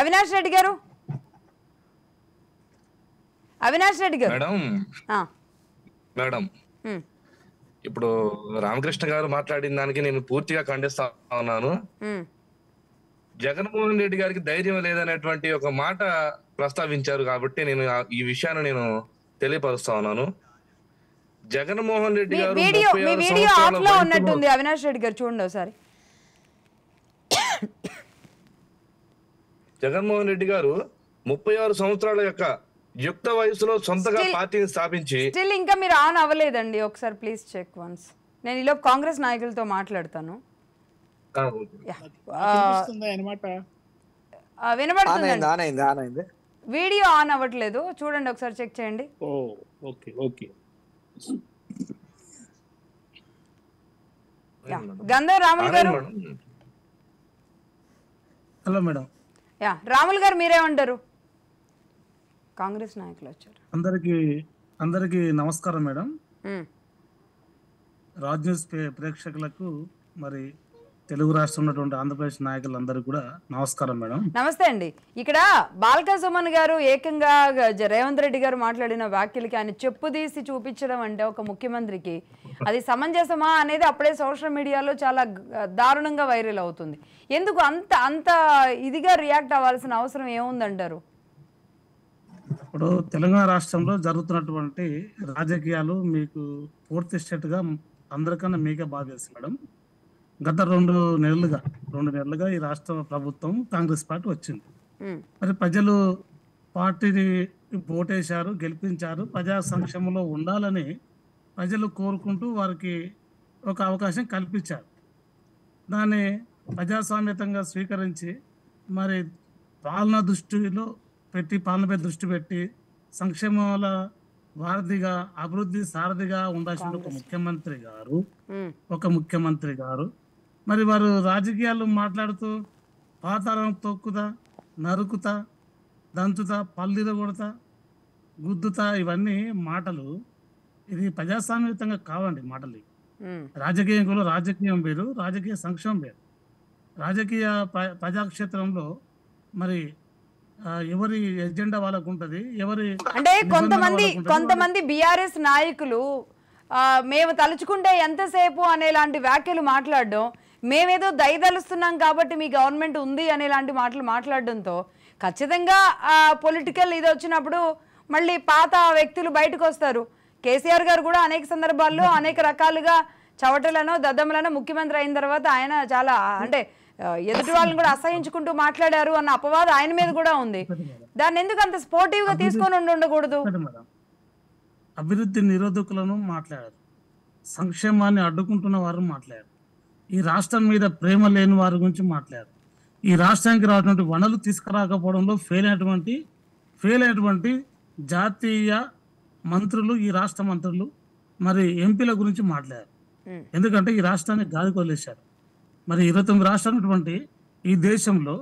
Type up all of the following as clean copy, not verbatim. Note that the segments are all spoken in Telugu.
అవినాష్ రెడ్డి గారు మేడం ఇప్పుడు రామకృష్ణ గారు మాట్లాడిన దానికి నేను పూర్తిగా ఖండిస్తా ఉన్నాను. జగన్మోహన్ రెడ్డి గారికి ధైర్యం లేదనేటువంటి ఒక మాట ప్రస్తావించారు కాబట్టి నేను ఈ విషయాన్ని నేను తెలియపరుస్తా ఉన్నాను. జగన్మోహన్ రెడ్డి గారు వీడియో ఆఫ్ లో ఉన్నట్టుంది. అవినాష్ రెడ్డి గారు చూడండి ఒకసారి. జగన్మోహన్ రెడ్డి గారు 36 సంవత్సరాల యొక్క యుక్త వయసులో సొంతగా పార్టీని స్థాపించి స్టిల్ ఇంకా మీరు ఆన్ అవ్వలేదండి. ఒకసారి ప్లీజ్ చెక్ వన్స్. నేను ఈలోపు కాంగ్రెస్ నాయకులతో మాట్లాడతాను. వినబడుతుంది. వీడియో ఆన్ అవ్వట్లేదు, చూడండి ఒకసారి చెక్ చేయండి. గంధం రాములు గారు. Hello madam. రాములు గారు మీరేమంటారు? కాంగ్రెస్ నాయకులు వచ్చారు. అందరికి నమస్కారం మేడం. రాజ్ న్యూస్ ప్రేక్షకులకు మరి తెలుగు రాష్ట్రం ఉన్నటువంటి ఆంధ్రప్రదేశ్ నాయకులందరూ కూడా నమస్కారం మేడం. నమస్తే అండి. ఇక్కడ బాల్కా సుమన్ గారు ఏకంగా రేవంత్ రెడ్డి గారు మాట్లాడిన వ్యాఖ్యలకి ఆయన చెప్పు తీసి చూపించడం అంటే ఒక ముఖ్యమంత్రికి అది సమంజసమా అనేది అప్పుడే సోషల్ మీడియాలో చాలా దారుణంగా వైరల్ అవుతుంది. ఎందుకు అంత ఇదిగా రియాక్ట్ అవ్వాల్సిన అవసరం ఏముందంటారు? ఇప్పుడు తెలంగాణ రాష్ట్రంలో జరుగుతున్నటువంటి రాజకీయాలు మీకు పూర్తి స్టేట్గా అందరికన్నా మీకే బాగా తెలుసు మేడం. గత 2 నెలలుగా ఈ రాష్ట్ర ప్రభుత్వం కాంగ్రెస్ పార్టీ వచ్చింది. మరి ప్రజలు పార్టీని ఓటేశారు, గెలిపించారు. ప్రజా సంక్షేమంలో ఉండాలని ప్రజలు కోరుకుంటూ వారికి ఒక అవకాశం కల్పించారు. దాన్ని ప్రజాస్వామ్యతంగా స్వీకరించి మరి పాలనపై దృష్టి పెట్టి సంక్షేమాల వారధిగా అభివృద్ధి సారథిగా ఉండాల్సిన ఒక ముఖ్యమంత్రి గారు మరి వారు రాజకీయాలు మాట్లాడుతూ పాతాళం తొక్కుతా, నరుకుతా, దంచుతా, పల్లీలు కొడతా, గుద్దుతా, ఇవన్నీ మాటలు. ఇది ప్రజాస్వామ్యతంగా కావండి మాటలు. రాజకీయం వేరు, రాజకీయ సంక్షేమం వేరు. రాజకీయ ప్రజాక్షేత్రంలో మరి ఎవరి ఎజెండా వాళ్ళకు ఉంటది. అంటే కొంతమంది బీఆర్ఎస్ నాయకులు మేము తలుచుకుంటే ఎంతసేపు అనేలాంటి వ్యాఖ్యలు మాట్లాడడం, మేమేదో దయదలుస్తున్నాం కాబట్టి మీ గవర్నమెంట్ ఉంది అనేలాంటి మాటలు మాట్లాడడంతో ఖచ్చితంగా పొలిటికల్ ఇది వచ్చినప్పుడు మళ్ళీ పాత వ్యక్తులు బయటకు వస్తారు. కేసీఆర్ గారు కూడా అనేక సందర్భాల్లో అనేక రకాలుగా చవటలను దద్దములను ముఖ్యమంత్రి అయిన తర్వాత ఆయన చాలా అంటే ఎదుటి వాళ్ళని కూడా అసహించుకుంటూ మాట్లాడారు అన్న అపవాదం ఆయన మీద కూడా ఉంది. దాన్ని ఎందుకు అంత స్పోర్టివ్ గా తీసుకొని ఉండకూడదు? అభివృద్ధి నిరోధకులను మాట్లాడారు, సంక్షేమాన్ని అడ్డుకుంటున్న వారు మాట్లాడారు, ఈ రాష్ట్రం మీద ప్రేమ లేని వారి గురించి మాట్లాడారు, ఈ రాష్ట్రానికి రావటువంటి వనరులు తీసుకురాకపోవడంలో ఫెయిల్ అయినటువంటి జాతీయ మంత్రులు, ఈ రాష్ట్ర మంత్రులు మరి ఎంపీల గురించి మాట్లాడారు. ఎందుకంటే ఈ రాష్ట్రాన్ని గాలికి వదిలేశారు. మరి 29 రాష్ట్రాలు ఈ దేశంలో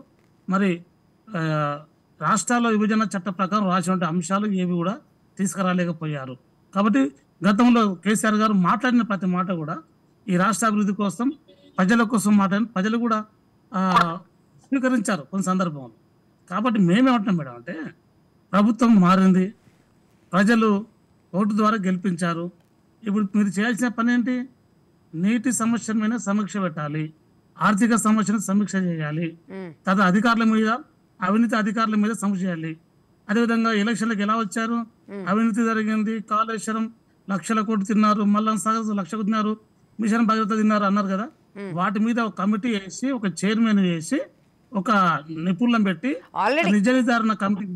మరి రాష్ట్రాల విభజన చట్ట ప్రకారం రాసినటువంటి అంశాలు ఏవి కూడా తీసుకురాలేకపోయారు. కాబట్టి గతంలో కేసీఆర్ గారు మాట్లాడిన ప్రతి మాట కూడా ఈ రాష్ట్ర అభివృద్ధి కోసం, ప్రజల కోసం మాట్లాడిన ప్రజలు కూడా స్వీకరించారు కొన్ని సందర్భంలో. కాబట్టి మేమేమంటున్నాం మేడం అంటే, ప్రభుత్వం మారింది, ప్రజలు ఓటు ద్వారా గెలిపించారు. ఇప్పుడు మీరు చేయాల్సిన పని ఏంటి? నీటి సమస్య మీద సమీక్ష పెట్టాలి, ఆర్థిక సమస్యను సమీక్ష చేయాలి, తర్వాత అధికారుల మీద, అవినీతి అధికారుల మీద సమీక్ష చేయాలి. అదేవిధంగా ఎలక్షన్లకు ఎలా వచ్చారు, అవినీతి జరిగింది, కాళేశ్వరం లక్షల కోట్లు తిన్నారు, మళ్ళా సాగర్ లక్ష తిన్నారు, మిషన్ భద్రత తిన్నారు అన్నారు కదా. వాటి మీద ఒక కమిటీ వేసి, ఒక చైర్మన్ వేసి, ఒక నిపుణులను పెట్టి నిజ నిర్ధారణ కమిటీ